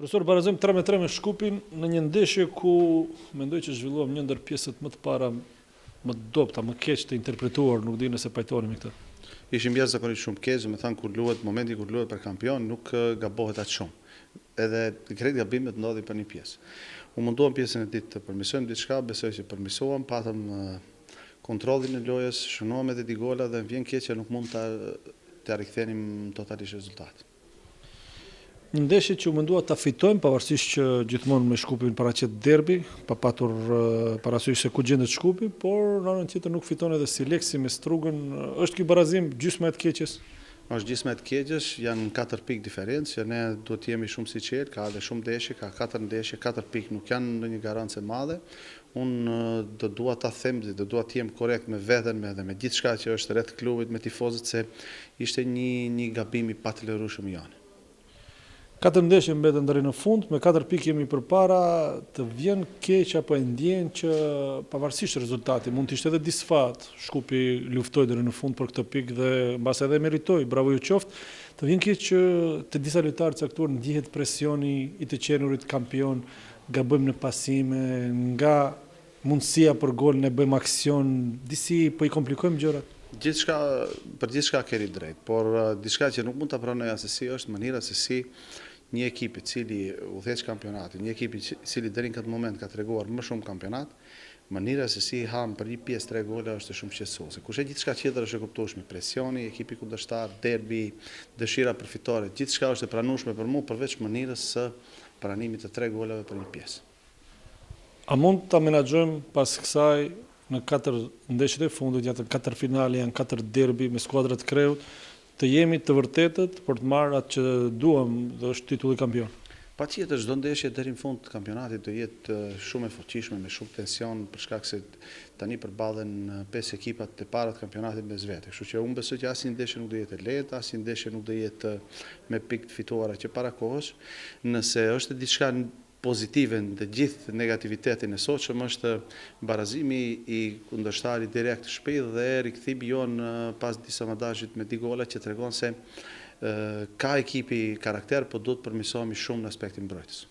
Profesor, barazojmë 3-3 me Shkupin në një ndeshje ku mendoj që zhvilluam një ndër pjesët më të para, më të dobta, më keq të interpretuar, nuk di nëse pajtoheni me këtë. Ishim jashtëzakonisht shumë keq, me thënë kur luhet, momenti kur luhet për kampion, nuk gabohet aq shumë. Edhe krejt gabimet ndodhin për një pjesë. U munduam pjesën e ditë të përmirësojmë diçka, besoj që përmirësuam, patëm kontrollin e lojës, shënuam edhe di gola dhe vjen keq që nuk mund ta rikthenim totalisht rezultatin. Një ndeshje që u mendua ta fitojmë, pavarësisht që gjithmonë me Shkupin paraqet derbi, pa patur parasysh se ku gjendet Shkupi, por në anën tjetër nuk fiton edhe si Leksi me Strugën. Është ky barazim gjysma e të keqes? Është gjysma e të keqes, janë 4 pikë diferencë, që ne duhet të jemi shumë sinqert, ka edhe shumë ndeshje, ka 4 ndeshje, 4 pikë nuk janë ndonjë garancë e madhe. Unë do dua ta them, do dua të jem korrekt me veten, edhe me gjithçka që është rreth klubit, me tifozët, se ishte një gabim i patolerueshëm janë. 4 ndeshje mbeten deri në fund, me 4 pikë jemi përpara, të vjen keq apo e ndjen që pavarësisht rezultati mund të ishte edhe disfat, Shkupi luftoi deri në fund për këtë pikë dhe mbas edhe meritoi, bravo ju qoftë, të vjen keq që të disa lojtarë caktuar ndihet presioni i të qenurit kampion, gabojmë në pasime, nga mundësia për gol ne bëjmë aksion, disi po i komplikojmë gjërat. Për gjithçka keni drejt, por diçka që nuk mund ta pranoj asesi është mënyra se si një ekip i cili udhëheq kampionatin, një ekip i cili deri në këtë moment ka treguar më shumë kampionat, mënyra se si ham për një pjesë 3 gola është shumë shqetësuese. Kurse gjithçka tjetër është e kuptueshme, presioni, ekipi kundërshtar, derbi, dëshira për fitore, gjithçka është e pranueshme për mua përveç mënyrës së pranimit të 3 golave për një pjesë. A mund ta menaxhojmë pas kësaj në 4 ndeshjet e fundit, janë 4 finale, janë 4 derbi me skuadrat kreut, të jemi të vërtetët për të marrë atë që duam, dhe është titulli kampion? Patjetër, çdo ndeshje deri në fund të kampionatit do jetë shumë e fuqishme, me shumë tension, për shkak se tani përballen 5 ekipat të para të kampionatit mes vete. Kështu që unë besoj që asnjë ndeshje nuk do jetë e lehtë, asnjë ndeshje nuk do jetë me pikë të fituara që para kohës. Nëse është diçka pozitive në gjithë negativitetin e sotshëm është barazimi i kundërshtarit direkt shpejt dhe rikthimi jonë pas disa madazhit me 2 gola që tregon se ka ekipi karakter, por duhet të përmirësohemi shumë në aspektin mbrojtës.